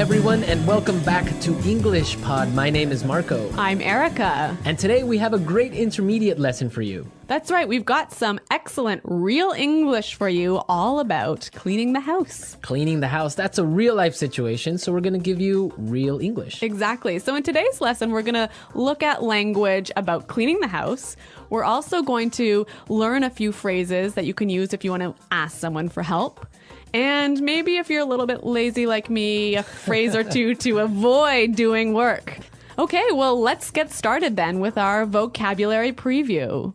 everyone, and welcome back to English Pod. My name is Marco. I'm Erica. And today we have a great intermediate lesson for you. That's right. We've got some excellent real English for you all about cleaning the house. Cleaning the house, that's a real life situation, so we're going to give you real English. Exactly. So in today's lesson, we're going to look at language about cleaning the house. We're also going to learn a few phrases that you can use if you want to ask someone for help. And maybe if you're a little bit lazy like me, a phrase or two to avoid doing work. Okay, well, let's get started then with our vocabulary preview.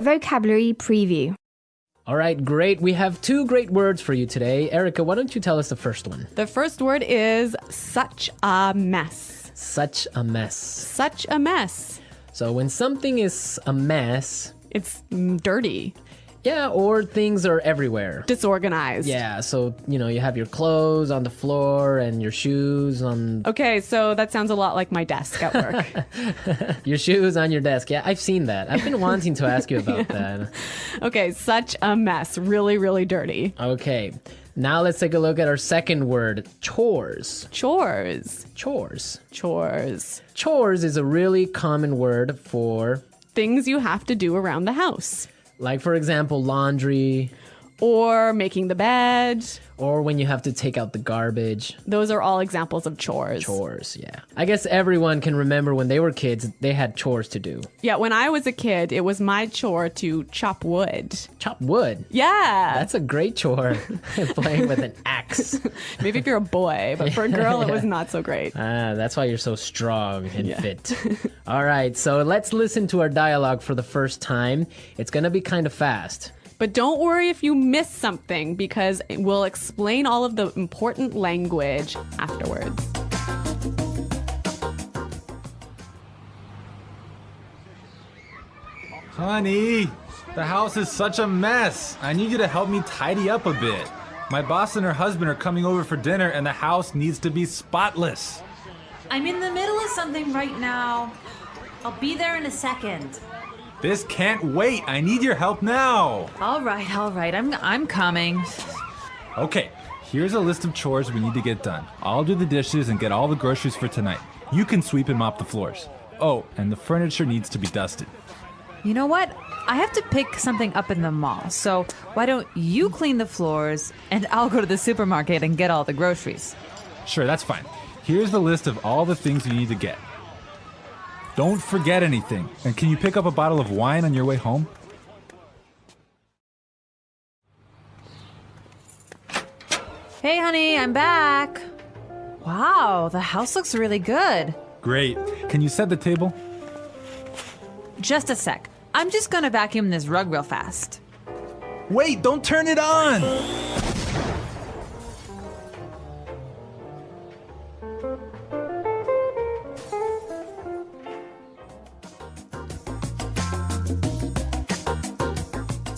Vocabulary preview. All right, great. We have two great words for you today. Erica, why don't you tell us the first one? The first word is such a mess. Such a mess. Such a mess. So when something is a mess... It's dirty. Yeah, or things are everywhere. Disorganized. Yeah, so, you have your clothes on the floor and your shoes on... Okay, so that sounds a lot like my desk at work. Your shoes on your desk. Yeah, I've seen that. I've been wanting to ask you about that. Okay, such a mess. Really, really dirty. Okay, now let's take a look at our second word, chores. Chores. Chores. Chores. Chores is a really common word for... things you have to do around the house. Like, for example, laundry. Or making the bed. Or when you have to take out the garbage. Those are all examples of chores. Chores, yeah. I guess everyone can remember when they were kids, they had chores to do. Yeah, when I was a kid, it was my chore to chop wood. Chop wood? Yeah. That's a great chore. Playing with an axe. Maybe if you're a boy, but for a girl, it was not so great. That's why you're so strong and fit. All right, so let's listen to our dialogue for the first time. It's going to be kind of fast. But don't worry if you miss something, because we'll explain all of the important language afterwards. Honey, the house is such a mess. I need you to help me tidy up a bit. My boss and her husband are coming over for dinner and the house needs to be spotless. I'm in the middle of something right now. I'll be there in a second. This can't wait. I need your help now. All right. I'm coming. Okay, here's a list of chores we need to get done. I'll do the dishes and get all the groceries for tonight. You can sweep and mop the floors. Oh, and the furniture needs to be dusted. You know what? I have to pick something up in the mall, so why don't you clean the floors and I'll go to the supermarket and get all the groceries. Sure, that's fine. Here's the list of all the things you need to get. Don't forget anything. And can you pick up a bottle of wine on your way home? Hey, honey, I'm back. Wow, the house looks really good. Great. Can you set the table? Just a sec. I'm just gonna vacuum this rug real fast. Wait, don't turn it on!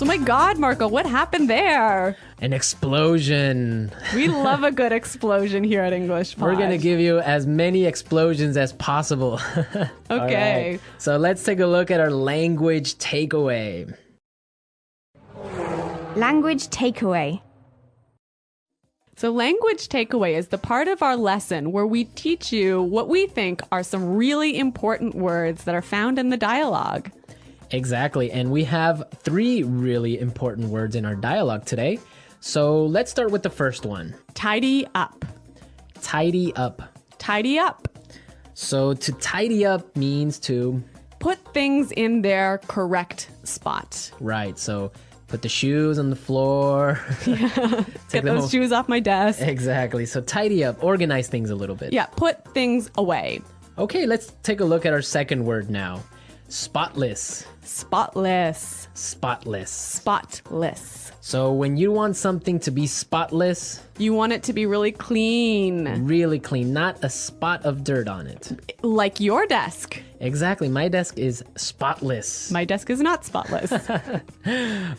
Oh my God, Marco, what happened there? An explosion. We love a good explosion here at English Pod. We're going to give you as many explosions as possible. Okay. Right. So let's take a look at our language takeaway. Language takeaway. So language takeaway is the part of our lesson where we teach you what we think are some really important words that are found in the dialogue. Exactly, and we have 3 really important words in our dialogue today. So let's start with the first one. Tidy up. Tidy up. Tidy up. So to tidy up means to... put things in their correct spot. Right, so put the shoes on the floor. Yeah. Get those shoes off my desk. Exactly, so tidy up, organize things a little bit. Yeah, put things away. Okay, let's take a look at our second word now. Spotless. Spotless. Spotless. Spotless. So when you want something to be spotless... you want it to be really clean. Really clean, not a spot of dirt on it. Like your desk. Exactly, my desk is spotless. My desk is not spotless.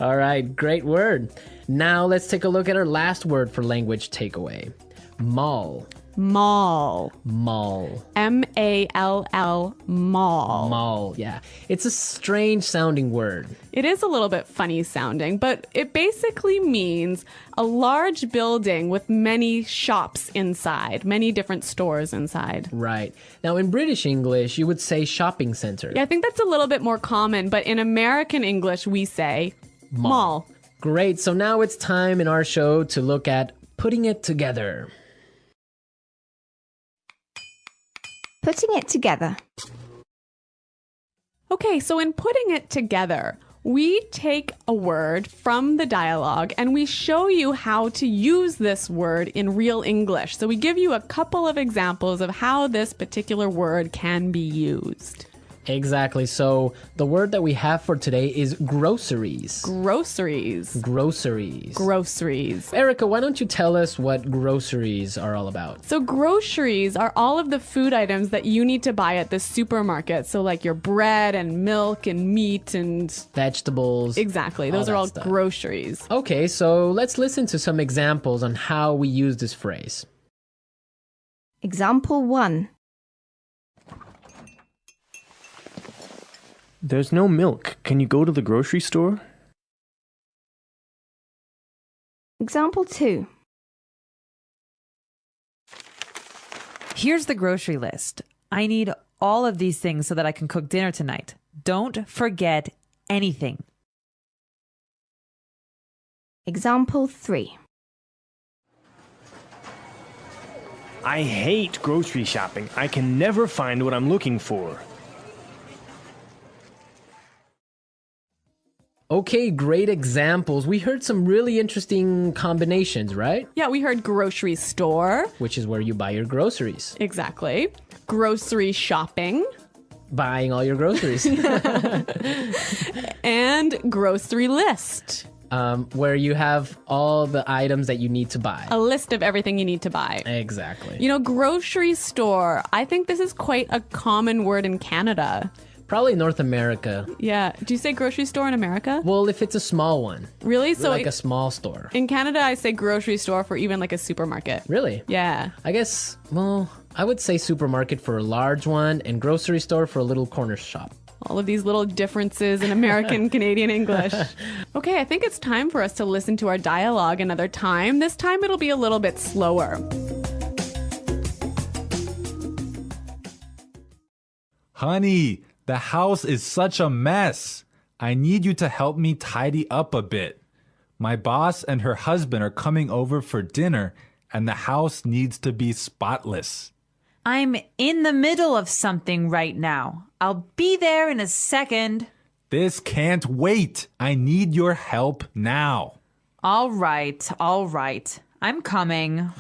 All right, great word. Now let's take a look at our last word for language takeaway. Mall. Mall. Mall. M-A-L-L, mall. Mall, yeah. It's a strange sounding word. It is a little bit funny sounding, but it basically means a large building with many shops inside, many different stores inside. Right. Now, in British English, you would say shopping center. Yeah, I think that's a little bit more common, but in American English, we say mall. Great. So now it's time in our show to look at putting it together. Putting it together. Okay, so in putting it together, we take a word from the dialogue and we show you how to use this word in real English. So we give you a couple of examples of how this particular word can be used. Exactly. So the word that we have for today is groceries. Groceries. Groceries. Groceries. Erica, why don't you tell us what groceries are all about? So groceries are all of the food items that you need to buy at the supermarket. So like your bread and milk and meat and... Vegetables. Exactly. Those are all stuff. groceries. Okay, so let's listen to some examples on how we use this phrase. Example 1. There's no milk. Can you go to the grocery store? Example 2. Here's the grocery list. I need all of these things so that I can cook dinner tonight. Don't forget anything. Example 3. I hate grocery shopping. I can never find what I'm looking for. Okay, great examples. We heard some really interesting combinations, right? Yeah, we heard grocery store. Which is where you buy your groceries. Exactly. Grocery shopping. Buying all your groceries. And grocery list. Where you have all the items that you need to buy. A list of everything you need to buy. Exactly. You know, grocery store, I think this is quite a common word in Canada. Probably North America. Yeah. Do you say grocery store in America? Well, if it's a small one. Really? So Like a small store. in Canada, I say grocery store for even like a supermarket. Really? Yeah. I guess, well, I would say supermarket for a large one and grocery store for a little corner shop. All of these little differences in American Canadian English. Okay, I think it's time for us to listen to our dialogue another time. This time it'll be a little bit slower. Honey, the house is such a mess. I need you to help me tidy up a bit. My boss and her husband are coming over for dinner, and the house needs to be spotless. I'm in the middle of something right now. I'll be there in a second. This can't wait. I need your help now. All right. I'm coming.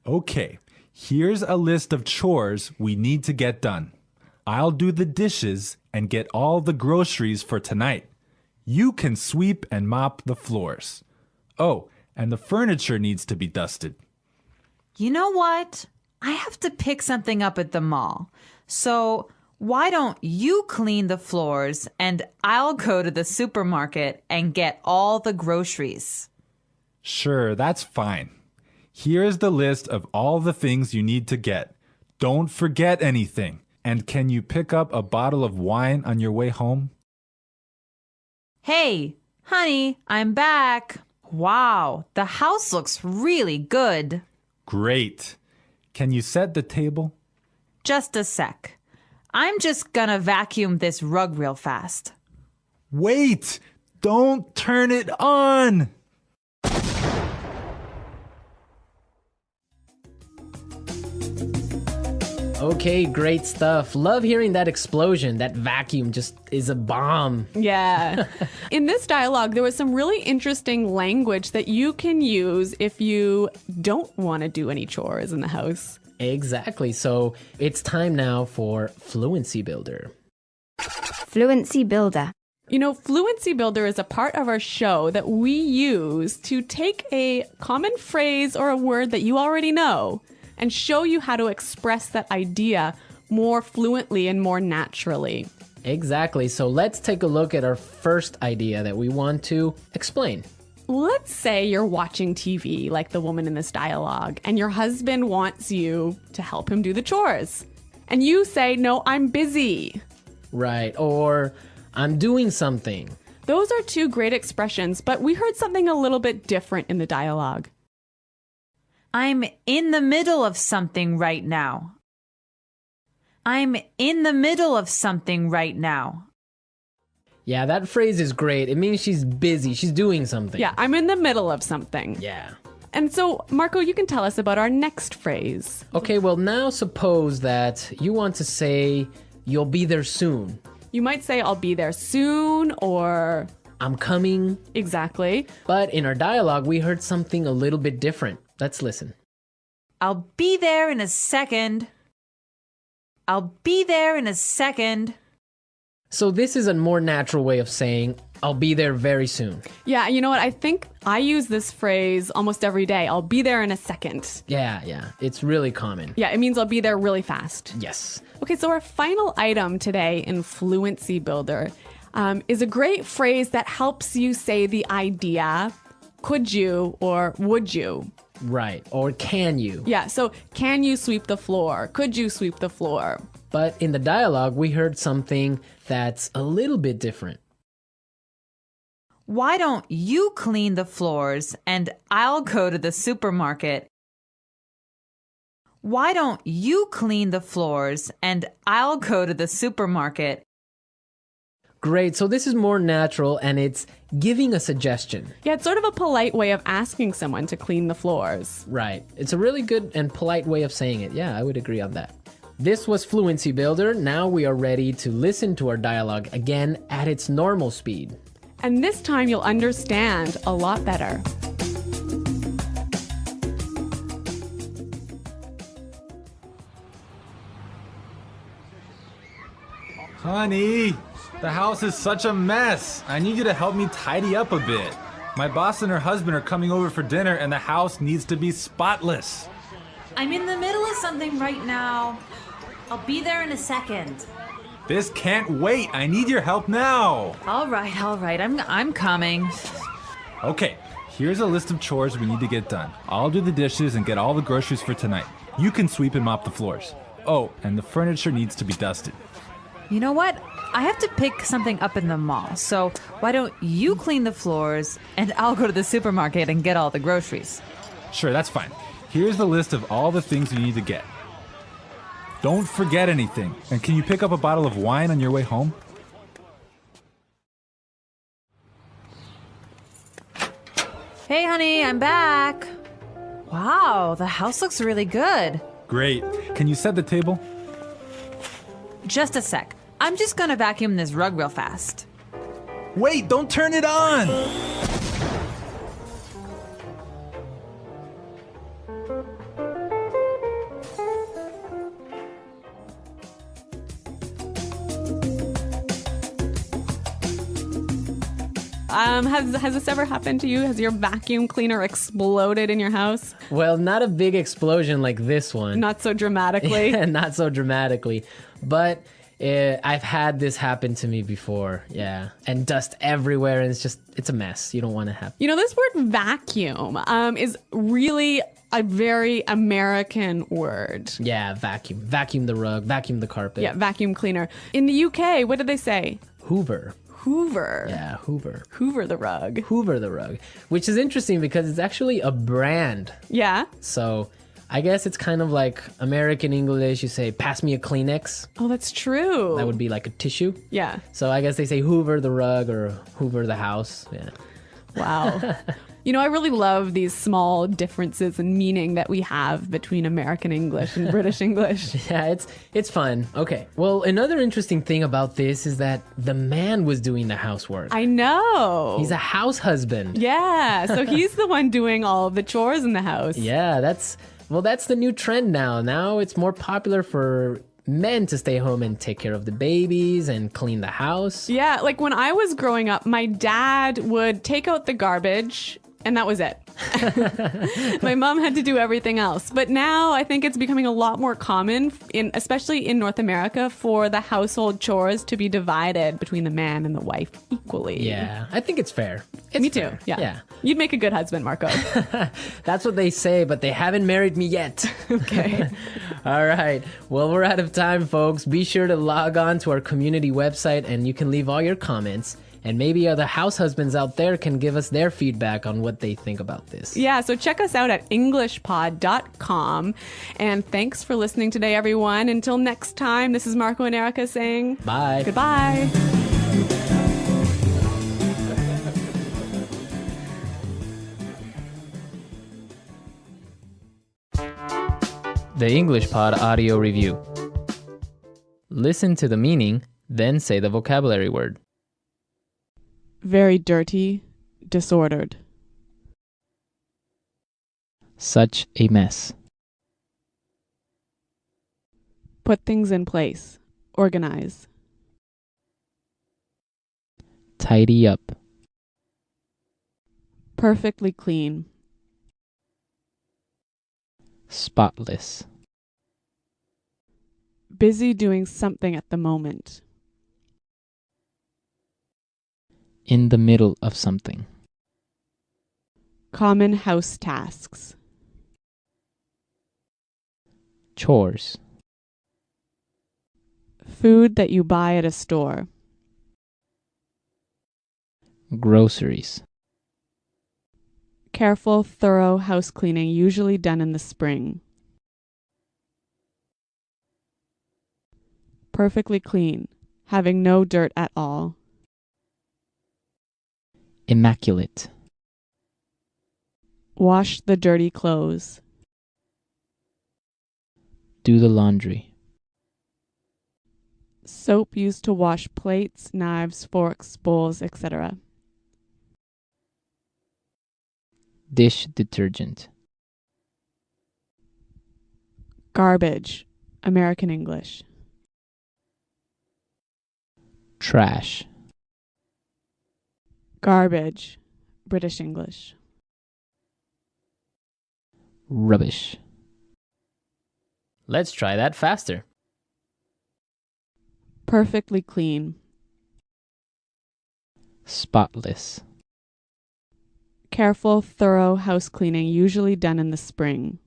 Okay, here's a list of chores we need to get done. I'll do the dishes and get all the groceries for tonight. You can sweep and mop the floors. Oh, and the furniture needs to be dusted. You know what? I have to pick something up at the mall. So why don't you clean the floors and I'll go to the supermarket and get all the groceries? Sure, that's fine. Here's the list of all the things you need to get. Don't forget anything. And can you pick up a bottle of wine on your way home? Hey, honey, I'm back. Wow, the house looks really good. Great. Can you set the table? Just a sec. I'm just gonna vacuum this rug real fast. Wait! Don't turn it on! Okay, great stuff. Love hearing that explosion. That vacuum just is a bomb. Yeah. In this dialogue, there was some really interesting language that you can use if you don't want to do any chores in the house. Exactly. So it's time now for Fluency Builder. Fluency Builder. You know, Fluency Builder is a part of our show that we use to take a common phrase or a word that you already know and show you how to express that idea more fluently and more naturally. Exactly. So let's take a look at our first idea that we want to explain. let's say you're watching TV like the woman in this dialogue, and your husband wants you to help him do the chores. And you say, no, I'm busy. Right. Or I'm doing something. Those are two great expressions, but we heard something a little bit different in the dialogue. I'm in the middle of something right now. I'm in the middle of something right now. Yeah, that phrase is great. It means she's busy. She's doing something. Yeah, I'm in the middle of something. Yeah. And so, Marco, you can tell us about our next phrase. Okay, well, now suppose that you want to say you'll be there soon. You might say, I'll be there soon, or... I'm coming. Exactly. But in our dialogue, we heard something a little bit different. Let's listen. I'll be there in a second. I'll be there in a second. So this is a more natural way of saying, I'll be there very soon. Yeah, you know what? I think I use this phrase almost every day. I'll be there in a second. Yeah. It's really common. Yeah, it means I'll be there really fast. Yes. Okay, so our final item today in Fluency Builder is a great phrase that helps you say the idea, could you or would you? Right. Or can you? Yeah, so can you sweep the floor? Could you sweep the floor? But in the dialogue, we heard something that's a little bit different. Why don't you clean the floors and I'll go to the supermarket? Why don't you clean the floors and I'll go to the supermarket? Great. So this is more natural and it's giving a suggestion. Yeah, it's sort of a polite way of asking someone to clean the floors. Right. It's a really good and polite way of saying it. Yeah, I would agree on that. This was Fluency Builder. Now we are ready to listen to our dialogue again at its normal speed. And this time you'll understand a lot better. Honey, the house is such a mess. I need you to help me tidy up a bit. My boss and her husband are coming over for dinner and the house needs to be spotless. I'm in the middle of something right now. I'll be there in a second. This can't wait. I need your help now. All right. I'm coming. Okay, here's a list of chores we need to get done. I'll do the dishes and get all the groceries for tonight. You can sweep and mop the floors. Oh, and the furniture needs to be dusted. You know what? I have to pick something up in the mall. So why don't you clean the floors and I'll go to the supermarket and get all the groceries? Sure, that's fine. Here's the list of all the things you need to get. Don't forget anything. And can you pick up a bottle of wine on your way home? Hey, honey, I'm back. Wow, the house looks really good. Great. Can you set the table? Just a sec. I'm just gonna vacuum this rug real fast. Wait, don't turn it on! Has this ever happened to you? Has your vacuum cleaner exploded in your house? Well, not a big explosion like this one. Not so dramatically. Not so dramatically. But I've had this happen to me before. Yeah. And dust everywhere. And it's a mess. You don't want to have. You know, this word vacuum is really a very American word. Yeah, vacuum. Vacuum the rug. Vacuum the carpet. Yeah, vacuum cleaner. In the UK, what did they say? Hoover. Hoover. Yeah, Hoover. Hoover the rug. Hoover the rug. Which is interesting because it's actually a brand. Yeah. So I guess it's kind of like American English. You say, pass me a Kleenex. Oh, that's true. That would be like a tissue. Yeah. So I guess they say Hoover the rug or Hoover the house. Yeah. Wow. You know, I really love these small differences in meaning that we have between American English and British English. Yeah, it's fun. Okay. Well, another interesting thing about this is that the man was doing the housework. I know. He's a house husband. Yeah. So he's the one doing all of the chores in the house. Yeah, that's the new trend now. Now it's more popular for men to stay home and take care of the babies and clean the house. Yeah, like when I was growing up, my dad would take out the garbage And that was it. My mom had to do everything else. But now I think it's becoming a lot more common, especially in North America, for the household chores to be divided between the man and the wife equally. Yeah, I think it's fair. It's Me too. fair. Yeah. You'd make a good husband, Marco. That's what they say, but they haven't married me yet. Okay. All right. Well, we're out of time, folks. Be sure to log on to our community website and you can leave all your comments. And maybe other house husbands out there can give us their feedback on what they think about this. Yeah, so check us out at englishpod.com. And thanks for listening today, everyone. Until next time, this is Marco and Erica saying Bye. Goodbye. The English Pod Audio Review. Listen to the meaning, then say the vocabulary word. Very dirty, disordered. Such a mess. Put things in place. Organize. Tidy up. Perfectly clean. Spotless. Busy doing something at the moment. In the middle of something. Common house tasks. Chores. Food that you buy at a store. Groceries. Careful, thorough house cleaning, usually done in the spring. Perfectly clean, having no dirt at all. Immaculate. Wash the dirty clothes. Do the laundry. Soap used to wash plates, knives, forks, bowls, etc. Dish detergent. Garbage, American English. Trash. Garbage, British English. Rubbish. Let's try that faster. Perfectly clean. Spotless. Careful, thorough house cleaning, usually done in the spring.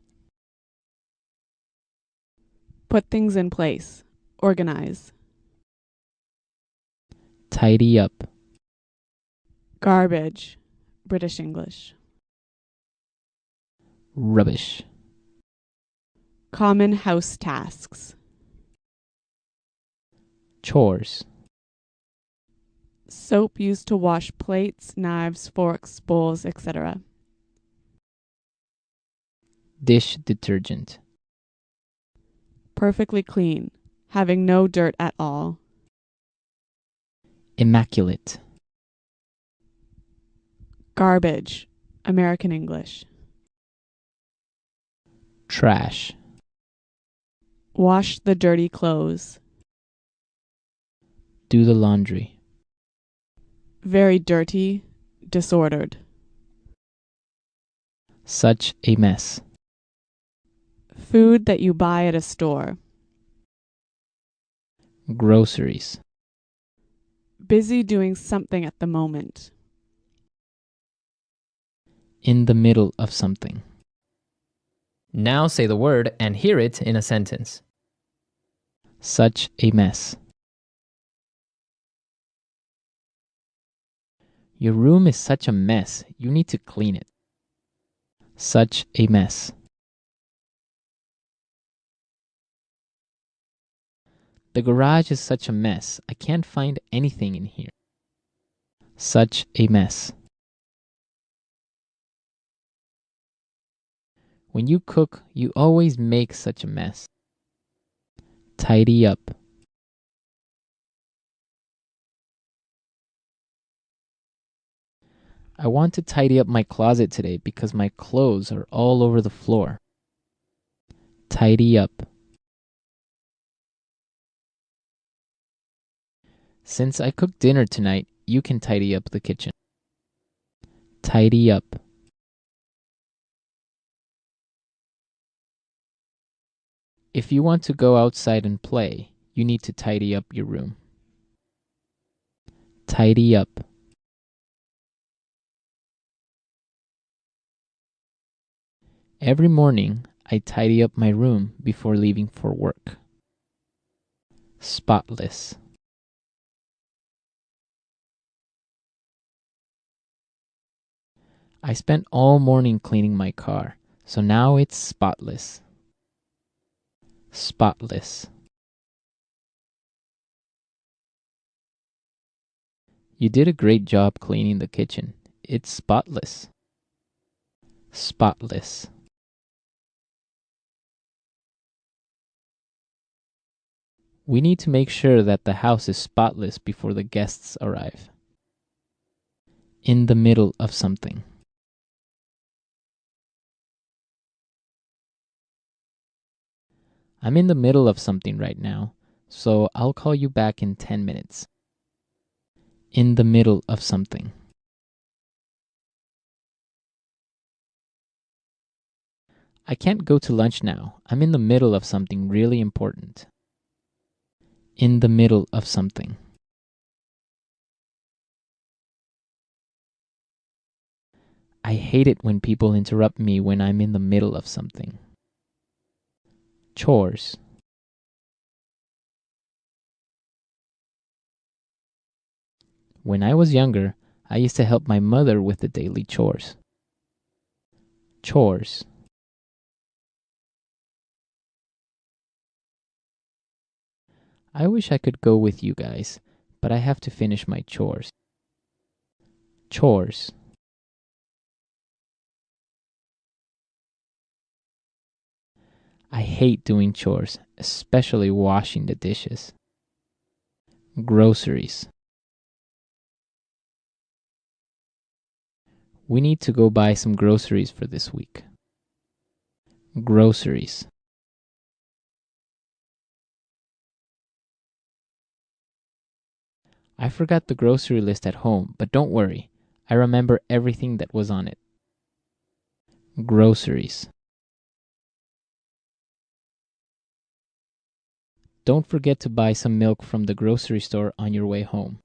Put things in place. Organize. Tidy up. Garbage, British English. Rubbish. Common house tasks. Chores. Soap used to wash plates, knives, forks, bowls, etc. Dish detergent. Perfectly clean, having no dirt at all. Immaculate. Garbage, American English. Trash. Wash the dirty clothes. Do the laundry. Very dirty, disordered. Such a mess. Food that you buy at a store. Groceries. Busy doing something at the moment. In the middle of something. Now say the word and hear it in a sentence. Such a mess. Your room is such a mess. You need to clean it. Such a mess. The garage is such a mess. I can't find anything in here. Such a mess. When you cook, you always make such a mess. Tidy up. I want to tidy up my closet today because my clothes are all over the floor. Tidy up. Since I cooked dinner tonight, you can tidy up the kitchen. Tidy up. If you want to go outside and play, you need to tidy up your room. Tidy up. Every morning, I tidy up my room before leaving for work. Spotless. I spent all morning cleaning my car, so now it's spotless. Spotless. You did a great job cleaning the kitchen. It's spotless. Spotless. We need to make sure that the house is spotless before the guests arrive. In the middle of something. I'm in the middle of something right now, so I'll call you back in 10 minutes. In the middle of something. I can't go to lunch now. I'm in the middle of something really important. In the middle of something. I hate it when people interrupt me when I'm in the middle of something. Chores. When I was younger, I used to help my mother with the daily chores. Chores. I wish I could go with you guys, but I have to finish my chores. Chores. I hate doing chores, especially washing the dishes. Groceries. We need to go buy some groceries for this week. Groceries. I forgot the grocery list at home, but don't worry. I remember everything that was on it. Groceries. Don't forget to buy some milk from the grocery store on your way home.